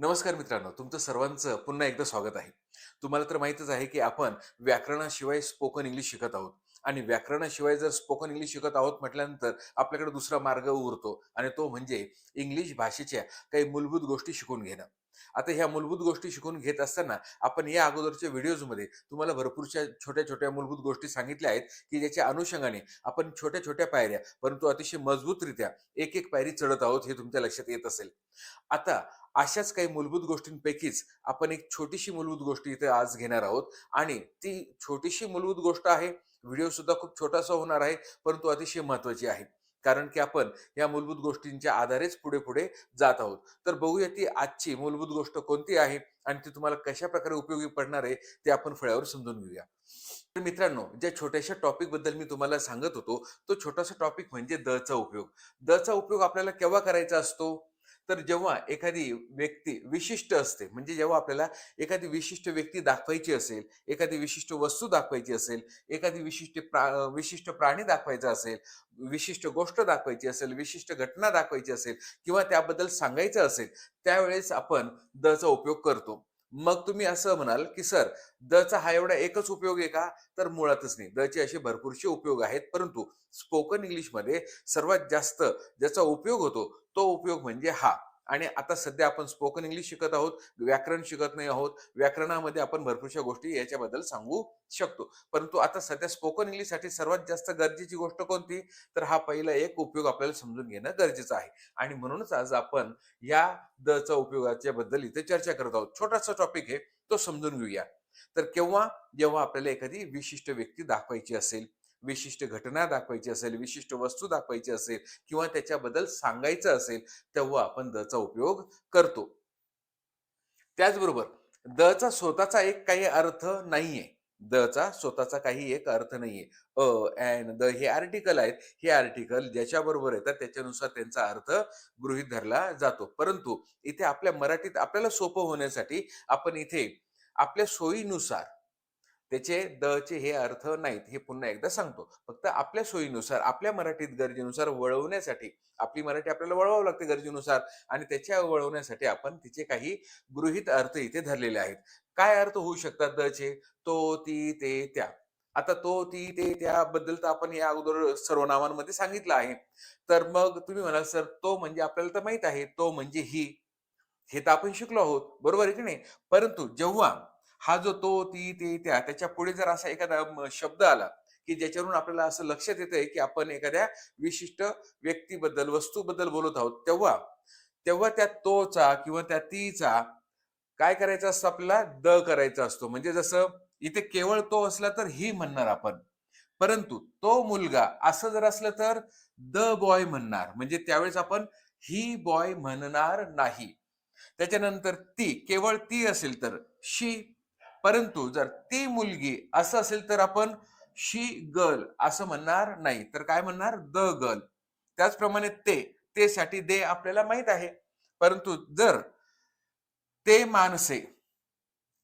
नमस्कार मित्रांनो, तुमचं सर्वांचं पुन्हा एकदा स्वागत आहे. तुम्हाला तर माहीतच आहे, की आपण व्याकरणाशिवाय स्पोकन इंग्लिश शिकत आहोत आणि व्याकरणाशिवाय जर स्पोकन इंग्लिश शिकत आहोत म्हटल्यानंतर आपल्याकडे दुसरा मार्ग उरतो आणि तो म्हणजे इंग्लिश भाषेच्या काही मूलभूत गोष्टी शिकून घेणं. आता ह्या मूलभूत गोष्टी शिकून घेत असताना आपण या अगोदरच्या व्हिडिओजमध्ये तुम्हाला भरपूरशा छोट्या-छोट्या मूलभूत गोष्टी सांगितल्या आहेत, की ज्याच्या अनुषंगाने आपण छोट्या-छोट्या पायऱ्या, परंतु अतिशय मजबूतरित्या एक-एक पायरी चढत आहोत, हे तुमच्या लक्षात येत असेल. आता अशाच काही मूलभूत गोष्टींपैकीच आपण एक छोटीशी मूलभूत गोष्ट इथे आज घेणार आहोत आणि ती छोटीशी मूलभूत गोष्ट आहे. व्हिडिओ सुद्धा खूप छोटासा होणार आहे, परंतु अतिशय महत्त्वाची आहे. कारण की आपण या मूलभूत गोष्टींच्या आधारेच पुढे-पुढे जात आहोत. तर बघूया ती आजची मूलभूत गोष्ट कोणती आहे आणि ती तुम्हाला कशाप्रकारे उपयोगी पडणार आहे, ते आपण फळ्यावर समजून घेऊया. तर मित्रांनो, ज्या छोट्याशा टॉपिकबद्दल मी तुम्हाला सांगत होतो, तो छोटासा टॉपिक म्हणजे चा उपयोग. चा उपयोग आपल्याला केव्हा करायचा असतो? तर जेव्हा एखादी व्यक्ती विशिष्ट असते, म्हणजे जेव्हा आपल्याला एखादी विशिष्ट व्यक्ती दाखवायची असेल, एखादी विशिष्ट वस्तू दाखवायची असेल, एखादी विशिष्ट प्राणी दाखवायचा असेल, विशिष्ट गोष्ट दाखवायची असेल, विशिष्ट घटना दाखवायची असेल किंवा त्याबद्दल सांगायचं असेल, त्यावेळेस आपण चा उपयोग करतो. मग तुम्ही असं म्हणाल, की "सर, चा हा एवढा एकच उपयोग आहे का?" तर मुळातच नाही. चे असे भरपूरसे उपयोग आहेत, परंतु स्पोकन इंग्लिशमध्ये सर्वात जास्त ज्याचा उपयोग होतो, तो उपयोग म्हणजे हा. आणि आता सध्या आपण स्पोकन इंग्लिश शिकत आहोत, व्याकरण शिकत नाही आहोत. व्याकरणामध्ये आपण भरपूरशा गोष्टी याच्याबद्दल सांगू शकतो. परंतु आता सध्या स्पोकन इंग्लिशसाठी सर्वात जास्त गरजेची गोष्ट कोणती? तर हा पहिला एक उपयोग आपल्याला समजून घेणं गरजेचं आहे. आणि म्हणूनच आज आपण या चा उपयोगाच्या बद्दल इथे चर्चा करत आहोत. छोटासा टॉपिक आहे, तो समजून घेऊया. तर केव्हा? जेव्हा आपल्याला एखादी विशिष्ट व्यक्ती दाखवायची असेल, विशिष्ट घटना दाखवायची असेल, विशिष्ट वस्तू दाखवायची असेल किंवा त्याच्याबद्दल सांगायचं असेल, तेव्हा आपण चा उपयोग करतो. त्याचबरोबर चा स्वतःचा एक काही अर्थ नाहीये. चा स्वतःचा काही एक अर्थ नाहीये. अ, एन, द हे आर्टिकल आहेत. हे आर्टिकल ज्याच्याबरोबर येतात त्याच्यानुसार त्यांचा अर्थ गृहीत धरला जातो. परंतु इथे आपल्या मराठीत आपल्याला सोपं होण्यासाठी आपण इथे आपल्या सोयीनुसार त्याचे चे हे अर्थ नाहीत. हे पुन्हा एकदा सांगतो. फक्त आपल्या सोयीनुसार, आपल्या मराठीत गरजेनुसार वळवण्यासाठी, आपली मराठी आपल्याला वळवावं लागते गरजेनुसार आणि त्याच्या वळवण्यासाठी आपण तिचे काही गृहीत अर्थ इथे धरलेले आहेत. काय अर्थ होऊ शकतात चे? तो, ती, ते, त्या. आता तो, ती, ते, त्याबद्दल तर आपण या अगोदर सर्वनामांमध्ये सांगितलं आहे. तर मग तुम्ही म्हणाल, "सर, तो म्हणजे आपल्याला तर माहीत आहे. तो म्हणजे ही." हे तर आपण शिकलो आहोत. बरोबर आहे की नाही? परंतु जेव्हा हा जो तो, ती, ते, त्या त्याच्या पुढे जर असा एखादा शब्द आला, की ज्याच्यावरून आपल्याला असं लक्षात येतंय, की आपण एखाद्या विशिष्ट व्यक्तीबद्दल, वस्तूबद्दल बोलत आहोत. तेव्हा तेव्हा त्या तोचा किंवा त्या तीचा काय करायचं असतं आपल्याला? करायचा असतो. म्हणजे जसं इथे केवळ तो असला तर ही म्हणणार आपण. परंतु तो मुलगा असं जर असलं तर बॉय म्हणणार. म्हणजे त्यावेळेस आपण ही बॉय म्हणणार नाही. त्याच्यानंतर ती, केवळ ती असेल तर शी. परंतु जर ती मुलगी असं असेल तर आपण शी गर्ल असं म्हणणार नाही. तर काय म्हणणार? गर्ल. त्याचप्रमाणे ते साठी दे आपल्याला माहीत आहे. परंतु जर ते माणसे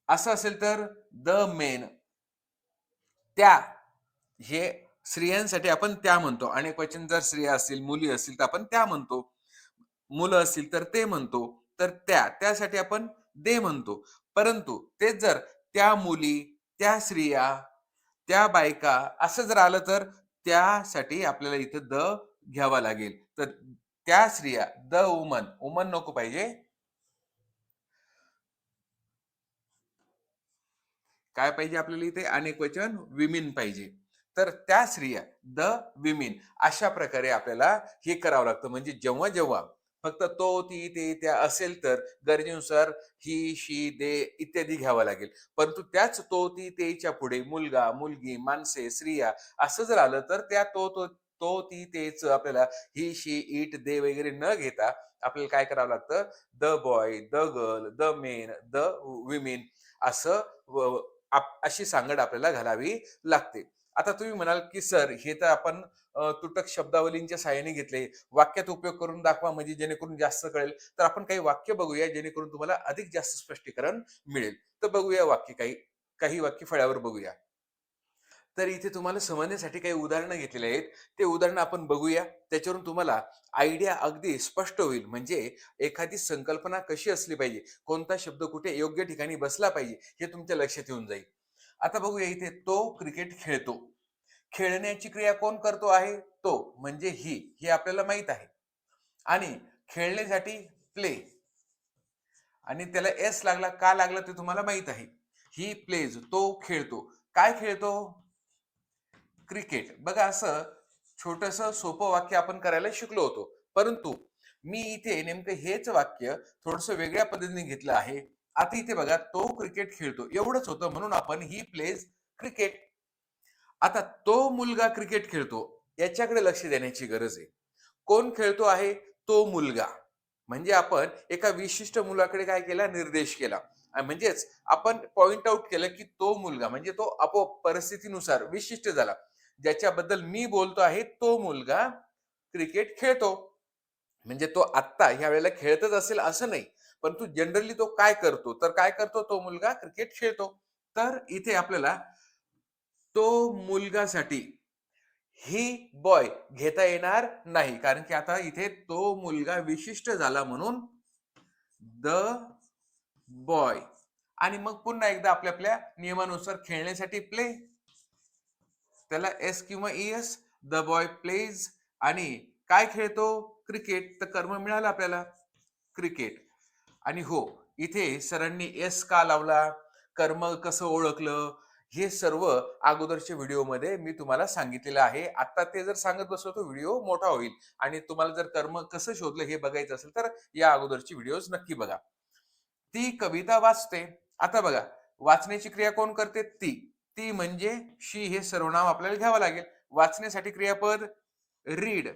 असं असेल तर मेन. त्या हे स्त्रियांसाठी आपण त्या म्हणतो. अनेकवचन जर स्त्रिया असतील, मुली असतील तर आपण त्या म्हणतो. मुलं असतील तर ते म्हणतो. तर त्यासाठी आपण दे म्हणतो. परंतु तेच जर त्या मुली, त्या स्त्रिया, त्या बायका असं जर आलं तर त्यासाठी आपल्याला इथं घ्यावा लागेल. तर त्या स्त्रिया, वुमन, वुमन नको पाहिजे. काय पाहिजे आपल्याला इथे? अनेकवचन विमीन पाहिजे. तर त्या स्त्रिया, विमीन अशा प्रकारे आपल्याला हे करावं लागतं. म्हणजे जेव्हा-जेव्हा फक्त तो, ती, ते, त्या असेल तर गरजेनुसार ही, शी, दे इत्यादी घ्यावं लागेल. परंतु त्याच तो, ती, तेच्या पुढे मुलगा, मुलगी, माणसे, स्त्रिया असं जर आलं तर त्या तो, ती, तेच आपल्याला ही, शी, इट, दे वगैरे न घेता आपल्याला काय करावं लागतं? बॉय, गर्ल, मेन, विमेन असं अशी सांगड आपल्याला घालावी लागते. आता तुम्ही म्हणाल, की "सर, हे तर आपण तुटक शब्दावलींच्या सहाय्याने घेतले. वाक्यात उपयोग करून दाखवा म्हणजे जेणेकरून जास्त कळेल." तर आपण काही वाक्य बघूया जेणेकरून तुम्हाला अधिक जास्त स्पष्टीकरण मिळेल. तर बघूया वाक्य काही काही वाक्य फळ्यावर बघूया. तर इथे तुम्हाला समजण्यासाठी काही उदाहरणं घेतलेली आहेत. ते उदाहरणं आपण बघूया. त्याच्यावरून तुम्हाला आयडिया अगदी स्पष्ट होईल. म्हणजे एखादी संकल्पना कशी असली पाहिजे, कोणता शब्द कुठे योग्य ठिकाणी बसला पाहिजे, हे तुमच्या लक्षात येऊन जाईल. आता बघूया इथे तो क्रिकेट खेळतो. खेळण्याची क्रिया कोण करतो आहे? तो म्हणजे ही. हे आपल्याला माहीत आहे. आणि खेळण्यासाठी प्ले आणि त्याला एस लागला, का लागला ते तुम्हाला माहीत आहे. ही प्लेज, तो खेळतो. काय खेळतो? क्रिकेट. बघा असं छोटंसं सोपं वाक्य आपण करायला शिकलो होतो. परंतु मी इथे नेमकं हेच वाक्य थोडंसं वेगळ्या पद्धतीने घेतलं आहे. आता इथे बघा तो क्रिकेट खेळतो एवढंच होतं म्हणून आपण ही प्लेज क्रिकेट. आता तो मुलगा क्रिकेट खेळतो याच्याकडे लक्ष देण्याची गरज आहे. कोण खेळतो आहे? तो मुलगा. म्हणजे आपण एका विशिष्ट मुलाकडे काय केला? निर्देश केला. म्हणजेच आपण पॉइंट आउट केलं की तो मुलगा म्हणजे तो आपोआप परिस्थितीनुसार विशिष्ट झाला. ज्याच्याबद्दल मी बोलतो आहे तो मुलगा क्रिकेट खेळतो. म्हणजे तो आत्ता ह्या वेळेला खेळतच असेल असं नाही. परंतु जनरली तो काय करतो? तर काय करतो? तो मुलगा क्रिकेट खेळतो. तर इथे आपल्याला तो मुलगासाठी ही बॉय घेता येणार नाही. कारण की आता इथे तो मुलगा विशिष्ट झाला म्हणून द बॉय. आणि मग पुन्हा एकदा आपल्या आपल्या नियमानुसार खेळण्यासाठी प्ले, त्याला एस किंवा ईएस. The boy pledge. आणि काय खेळतो? क्रिकेट. तर कर्म मिळालं आपल्याला क्रिकेट. आणि हो, इथे सरांनी एस का लावला, कर्म कसं ओळखलं, हे सर्व अगोदरच्या व्हिडिओमध्ये मी तुम्हाला सांगितलेलं आहे. आता ते जर सांगत बसलो तर व्हिडिओ मोठा होईल. आणि तुम्हाला जर कर्म कसं शोधलं हे बघायचं असेल तर या अगोदरची व्हिडिओज नक्की बघा. ती कविता वाचते. आता बघा, वाचण्याची क्रिया कोण करते? ती. ती म्हणजे शी हे सर्वनाम आपल्याला घ्यावं लागेल. वाचण्यासाठी क्रियापद रीड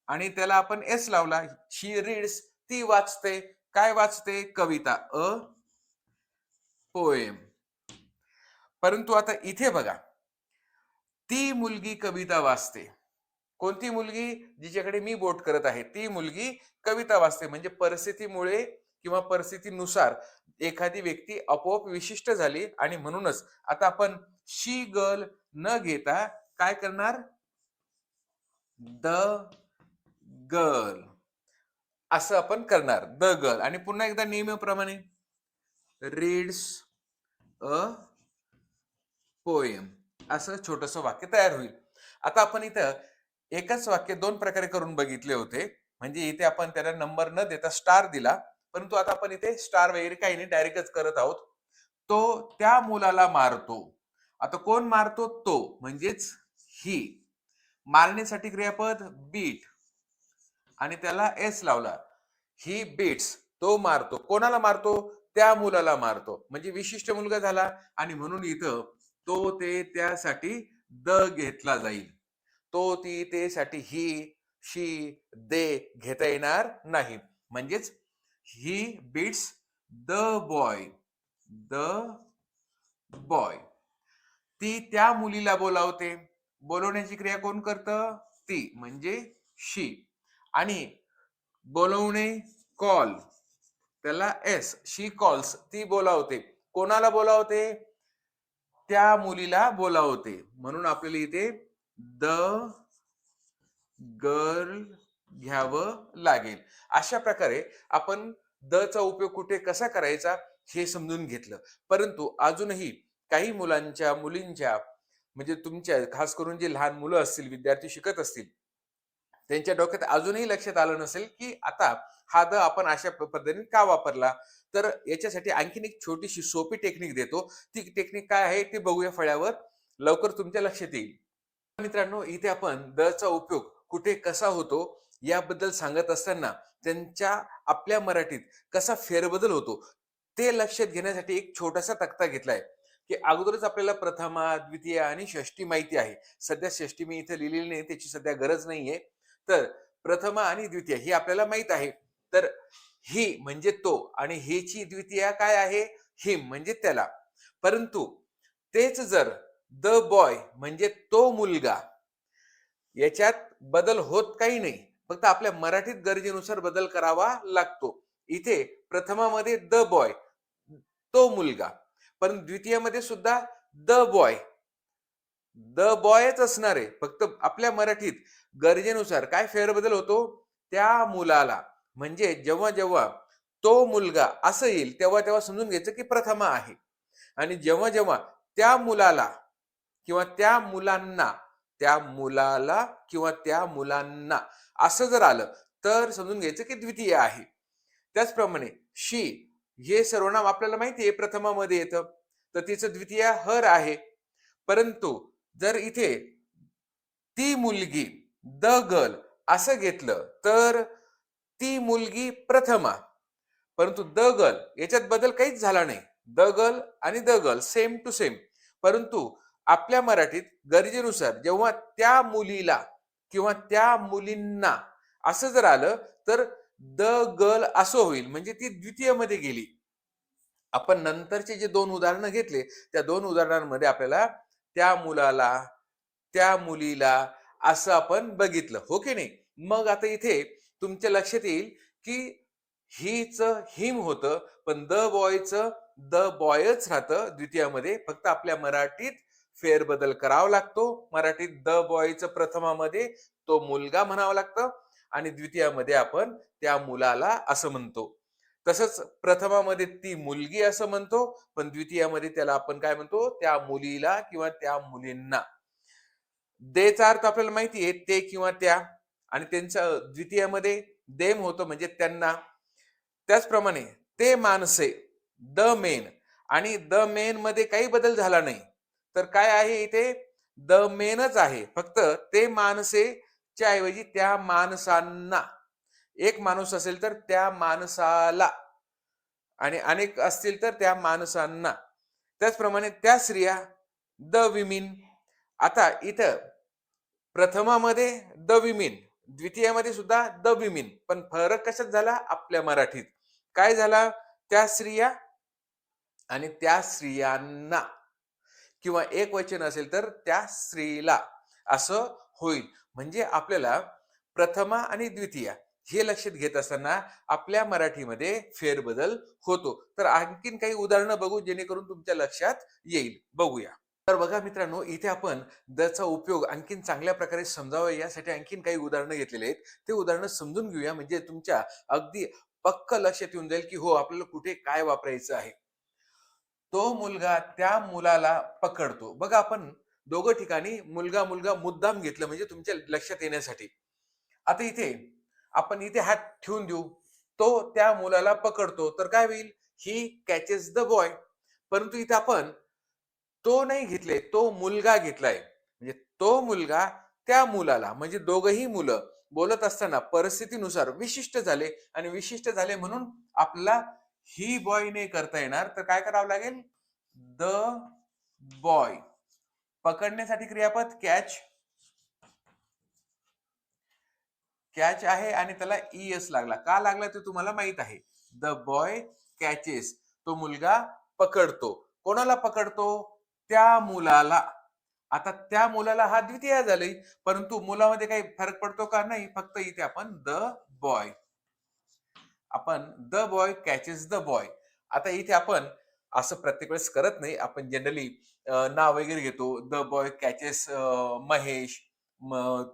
आणि त्याला आपण एस लावला. She reads. ती वाचते. काय वाचते? कविता. A poem. परंतु आता इथे बघा, ती मुलगी कविता वाचते. कोणती मुलगी? जिच्याकडे मी बोट करत आहे ती मुलगी कविता वाचते. म्हणजे परिस्थितीमुळे किंवा परिस्थितीनुसार एखादी व्यक्ती आपोआप विशिष्ट झाली आणि म्हणूनच आता आपण शी गर्ल न घेता काय करणार? द गर्ल असं आपण करणार. The girl. आणि पुन्हा एकदा नेहमीप्रमाणे रीड्स अ पोएम असं छोटंसं वाक्य तयार होईल. आता आपण इथं एकच वाक्य दोन प्रकारे करून बघितले होते. म्हणजे इथे आपण त्याला नंबर न देता स्टार दिला. परंतु आता आपण इथे स्टार वगैरे काही नाही, डायरेक्टच करत आहोत. तो त्या मुलाला मारतो. आता कोण मारतो? तो म्हणजेच ही. मारण्यासाठी क्रियापद बीट आणि त्याला एस लावला. ही बीट्स. तो मारतो. कोणाला मारतो? त्या मुलाला मारतो. म्हणजे विशिष्ट मुलगा झाला आणि म्हणून इथं तो ते त्यासाठी द घेतला जाईल. तो ती ते साठी ही शी दे घेता येणार नाही. म्हणजेच he beats the boy. The boy. ती त्या मुलीला बोलावते. बोलवण्याची क्रिया कोण करतं? ती म्हणजे शी. आणि बोलवणे कॉल, त्याला एस. शी कॉल्स. ती बोलावते. कोणाला बोलावते? त्या मुलीला बोलावते. म्हणून आपल्याला इथे द गर्ल घ्यावं लागेल. अशा प्रकारे आपण द चा उपयोग कुठे कसा करायचा हे समजून घेतलं. परंतु अजूनही काही मुलांच्या मुलींच्या म्हणजे तुमच्या खास करून जे लहान मुलं असतील, विद्यार्थी शिकत असतील, त्यांच्या डोक्यात अजूनही लक्षात आलं नसेल की आता हा द आपण अशा पद्धतीने का वापरला. तर याच्यासाठी आणखीन एक छोटीशी सोपी टेक्निक देतो. ती टेक्निक काय आहे ते बघूया फळ्यावर. लवकर तुमच्या लक्षात येईल. मित्रांनो, इथे आपण द चा उपयोग कुठे कसा होतो याबद्दल सांगत असताना त्यांच्या आपल्या मराठीत कसा फेरबदल होतो ते लक्षात घेण्यासाठी एक छोटासा तक्ता घेतलाय. की अगोदरच आपल्याला प्रथमा, द्वितीय आणि षष्टी माहिती आहे. सध्या षष्टी मी इथे लिहिलेली नाही, त्याची सध्या गरज नाहीये. तर प्रथमा आणि द्वितीय ही आपल्याला माहित आहे. तर ही म्हणजे तो आणि हेची द्वितीय काय आहे? हिम म्हणजे त्याला. परंतु तेच जर द बॉय म्हणजे तो मुलगा, याच्यात बदल होत काही नाही. फक्त आपल्या मराठीत गरजेनुसार बदल करावा लागतो. इथे प्रथमामध्ये द बॉय, तो मुलगा. पण द्वितीयमध्ये सुद्धा द बॉय, द बॉयच असणार आहे. फक्त आपल्या मराठीत गरजेनुसार काय फेरबदल होतो? त्या मुलाला. म्हणजे जेव्हा जेव्हा तो मुलगा असं येईल, तेव्हा तेव्हा समजून घ्यायचं की प्रथमा आहे. आणि जेव्हा जेव्हा त्या मुलाला किंवा त्या मुलांना, त्या मुलाला किंवा त्या मुलांना असं जर आलं, तर समजून घ्यायचं की द्वितीय आहे. त्याचप्रमाणे शी हे सर्वनाम आपल्याला माहिती आहे प्रथमामध्ये येतं, तर तिचं द्वितीय हर आहे. परंतु जर इथे ती मुलगी, द गर्ल असं घेतलं, तर ती मुलगी प्रथमा. परंतु द गर्ल याच्यात बदल काहीच झाला नाही. द गर्ल आणि the girl same to same. परंतु आपल्या मराठीत गरजेनुसार जेव्हा त्या मुलीला किंवा त्या मुलींना असं जर आलं, तर द गर्ल असं होईल, म्हणजे ती द्वितीय मध्ये गेली. आपण नंतरचे जे 2 उदाहरणं घेतले, त्या 2 उदाहरणांमध्ये आपल्याला त्या मुलाला, त्या मुलीला असं आपण बघितलं, हो की नाही? मग आता इथे तुमच्या लक्षात येईल, की हीचं हिम होतं, पण द बॉयचं द बॉयच राहतं द्वितीयामध्ये. फक्त आपल्या मराठीत फेरबदल करावा लागतो. मराठीत द बॉयचं प्रथमामध्ये तो मुलगा म्हणावं लागतं आणि द्वितीयामध्ये आपण त्या मुलाला असं म्हणतो. तसंच प्रथमामध्ये ती मुलगी असं म्हणतो, पण द्वितीयामध्ये त्याला आपण काय म्हणतो? त्या मुलीला किंवा त्या मुलींना. देचा अर्थ आपल्याला माहिती आहे, ते किंवा त्या. आणि त्यांचं द्वितीयामध्ये देम होतं, म्हणजे त्यांना. त्याचप्रमाणे ते माणसे, द मेन. आणि द मेन मध्ये काही बदल झाला नाही, तर काय आहे इथे? द मेनच आहे. फक्त ते माणसे च्या ऐवजी त्या माणसांना. एक माणूस असेल तर त्या माणसाला, आणि अनेक असतील तर त्या माणसांना. त्याचप्रमाणे त्या स्त्रिया, द विमीन. आता इथं प्रथमामध्ये द विमीन, द्वितीयामध्ये सुद्धा द विमीन, पण फरक कशात झाला? आपल्या मराठीत. काय झाला? त्या स्त्रिया आणि त्या स्त्रियांना, किंवा एक वचन असेल तर त्या स्त्रीला असं होईल. म्हणजे आपल्याला प्रथमा आणि द्वितीया हे लक्षात घेत असताना आपल्या मराठीमध्ये फेरबदल होतो. तर आणखीन काही उदाहरणं बघू, जेणेकरून तुमच्या लक्षात येईल. बघूया. तर बघा मित्रांनो, इथे आपण दचा उपयोग आणखीन चांगल्या प्रकारे समजावा यासाठी आणखीन काही उदाहरणं घेतलेली आहेत. ते उदाहरणं समजून घेऊया, म्हणजे तुमच्या अगदी पक्क लक्षात येऊन जाईल की हो, आपल्याला कुठे काय वापरायचं आहे. तो मुलगा त्या मुलाला पकडतो. बघा, आपण दोघं ठिकाणी मुलगा मुलगा मुद्दाम घेतलं, म्हणजे तुमच्या लक्षात येण्यासाठी. आता इथे आपण इथे हात ठेवून देऊ. तो त्या मुलाला पकडतो, तर काय होईल? ही कॅचेस द बॉय. परंतु इथे आपण तो नाही घेतले, तो मुलगा घेतलाय. म्हणजे तो मुलगा त्या मुलाला, म्हणजे दोघही मुलं बोलत असताना परिस्थितीनुसार विशिष्ट झाले, आणि विशिष्ट झाले म्हणून आपल्याला ही बॉय नाही करता येणार, तर काय करावं लागेल? The boy. पकडण्यासाठी क्रियापद कॅच. कॅच आहे आणि त्याला ईएस लागला. का लागला ते तुम्हाला माहित आहे. The boy catches. तो मुलगा पकडतो. कोणाला पकडतो? त्या मुलाला. आता त्या मुलाला हा द्वितीय झाले, परंतु मुलामध्ये काही फरक पडतो का? नाही. फक्त इथे आपण द बॉय, आपण the boy catches the boy. आता इथे आपण असं प्रत्येक वेळेस करत नाही. आपण जनरली नाव वगैरे घेतो. The boy catches Mahesh.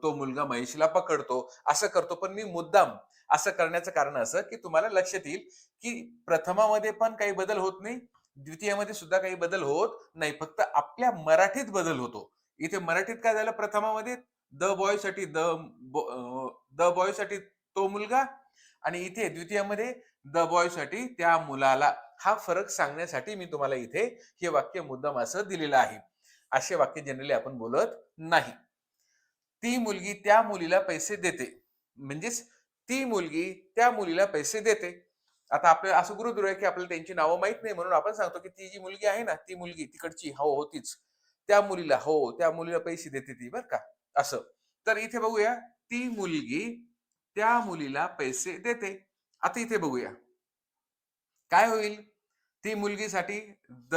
तो मुलगा महेशला पकडतो, असं करतो. पण मी मुद्दाम असं करण्याचं कारण असं की तुम्हाला लक्षात येईल की प्रथमामध्ये पण काही बदल होत नाही, द्वितीयामध्ये सुद्धा काही बदल होत नाही. फक्त आपल्या मराठीत बदल होतो. इथे मराठीत काय झालं? प्रथमामध्ये द बॉय साठी द बॉय साठी तो मुलगा, आणि इथे द्वितीयामध्ये द बॉय साठी त्या मुलाला. हा फरक सांगण्यासाठी मी तुम्हाला इथे हे वाक्य मुद्दाम असं दिलेलं आहे. असे वाक्य जनरली आपण बोलत नाही. ती मुलगी त्या मुलीला पैसे देते, म्हणजेच ती मुलगी त्या मुलीला पैसे देते. आता आपल्याला असं गृहीत धरूया की आपल्याला त्यांची नावं माहित नाही, म्हणून आपण सांगतो की ती जी मुलगी आहे ना, ती मुलगी तिकडची, हो हो तीच, त्या मुलीला, हो त्या मुलीला पैसे देते ती, बर का, असं. तर इथे बघूया, ती मुलगी त्या मुलीला पैसे देते. आता इथे बघूया काय होईल. ती मुलगीसाठी द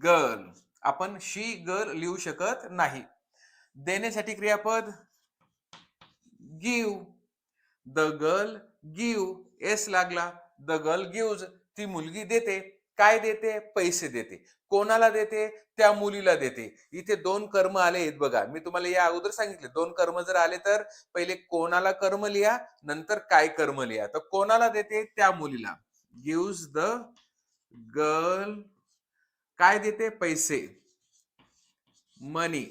गर्ल. आपण शी गर्ल लिहू शकत नाही. देण्यासाठी क्रियापद give. The girl give. S लागला. The girl gives. ती मुलगी देते. काय देते? पैसे देते. कोणाला देते? त्या मुलीला देते. इथे 2 कर्म आले आहेत बघा. मी तुम्हाला या अगोदर सांगितले 2 कर्म जर आले तर पहिले कोणाला कर्म लिहा, नंतर काय कर्म लिहा. तर कोणाला देते? त्या मुलीला. गिव्हज द गर्ल काय देते? पैसे. Money.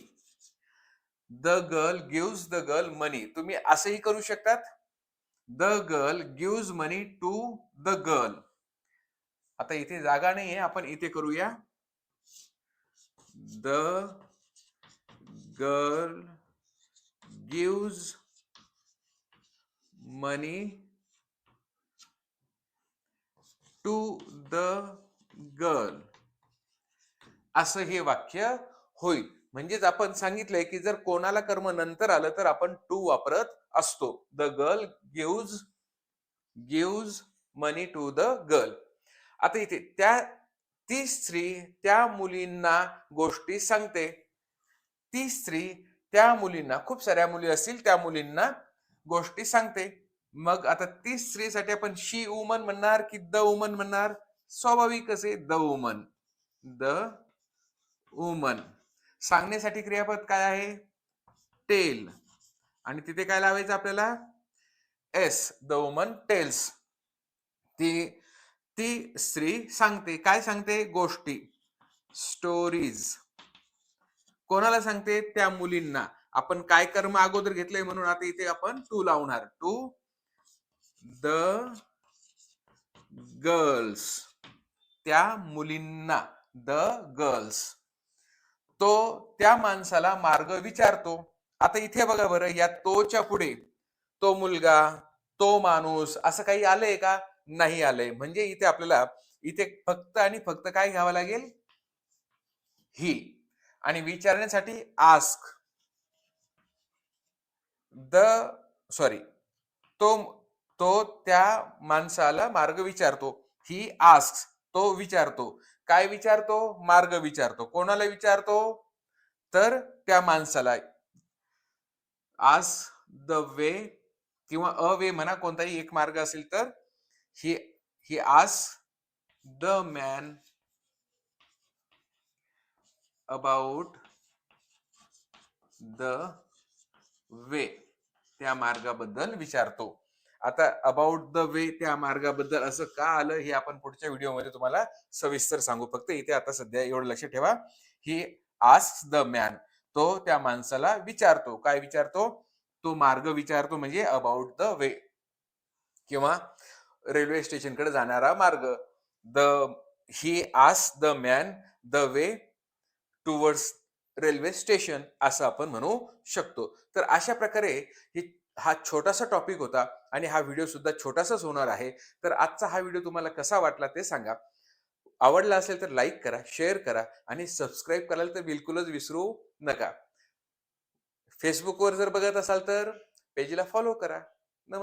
The girl gives the girl money. तुम्ही असंही करू शकतात. The girl gives money to the girl. आता इथे जागा नाहीये, आपण इथे करूया. The girl gives money to the girl. असं हे वाक्य होईल. म्हणजेच आपण सांगितलंय की जर कोणाला कर्म नंतर आलं तर आपण टू वापरत असतो. The girl gives money to the girl. आता इथे ती स्त्री त्या मुलींना गोष्टी सांगते. ती स्त्री त्या मुलींना, खूप साऱ्या मुली असतील त्या मुलींना गोष्टी सांगते. मग आता ती स्त्रीसाठी आपण शी वुमन म्हणणार की द वुमन म्हणणार? स्वाभाविकच आहे द वुमन. The woman. सांगण्यासाठी क्रियापद काय आहे? टेल. आणि तिथे काय लावायचं आपल्याला? एस. The woman tells. ती स्त्री सांगते. काय सांगते? गोष्टी. स्टोरीज. कोणाला सांगते? त्या मुलींना. आपण काय कर्म अगोदर घेतलंय म्हणून आता इथे आपण टू लावणार. To the girls. त्या मुलींना. The girls. तो त्या माणसाला मार्ग विचारतो. आता इथे बघा बरं, या तोच्या पुढे तो मुलगा, तो माणूस असं काही आलंय का? नाही आलंय. म्हणजे इथे आपल्याला इथे फक्त आणि फक्त काय घ्यावं लागेल? ही. आणि विचारण्यासाठी आस्क. तो तो त्या माणसाला मार्ग विचारतो. ही आस्क्स. तो विचारतो. काय विचारतो? मार्ग विचारतो. कोणाला विचारतो? तर त्या माणसाला. आस्क द वे किंवा अ वे म्हणा, कोणताही एक मार्ग असेल तर. He ask the man about the way. त्या मार्गाबद्दल विचारतो. आता अबाउट द वे, त्या मार्गाबद्दल असं का आलं हे आपण पुढच्या व्हिडिओमध्ये तुम्हाला सविस्तर सांगू. फक्त इथे आता सध्या एवढं लक्षात ठेवा. ही आस्क्स द मॅन. तो त्या माणसाला विचारतो. काय विचारतो? तो मार्ग विचारतो, म्हणजे अबाउट द वे. किंवा रेल्वे स्टेशनकडे जाणारा मार्ग. ही asks the man the way towards railway station असं आपण म्हणू शकतो. तर अशा प्रकारे हा छोटासा टॉपिक होता आणि हा व्हिडिओ सुद्धा छोटासाच होणार आहे. तर आजचा हा व्हिडिओ तुम्हाला कसा वाटला ते सांगा. आवडला असेल तर लाईक करा, शेअर करा आणि सबस्क्राईब करायला तर बिलकुलच विसरू नका. फेसबुकवर जर बघत असाल तर पेजला फॉलो करा.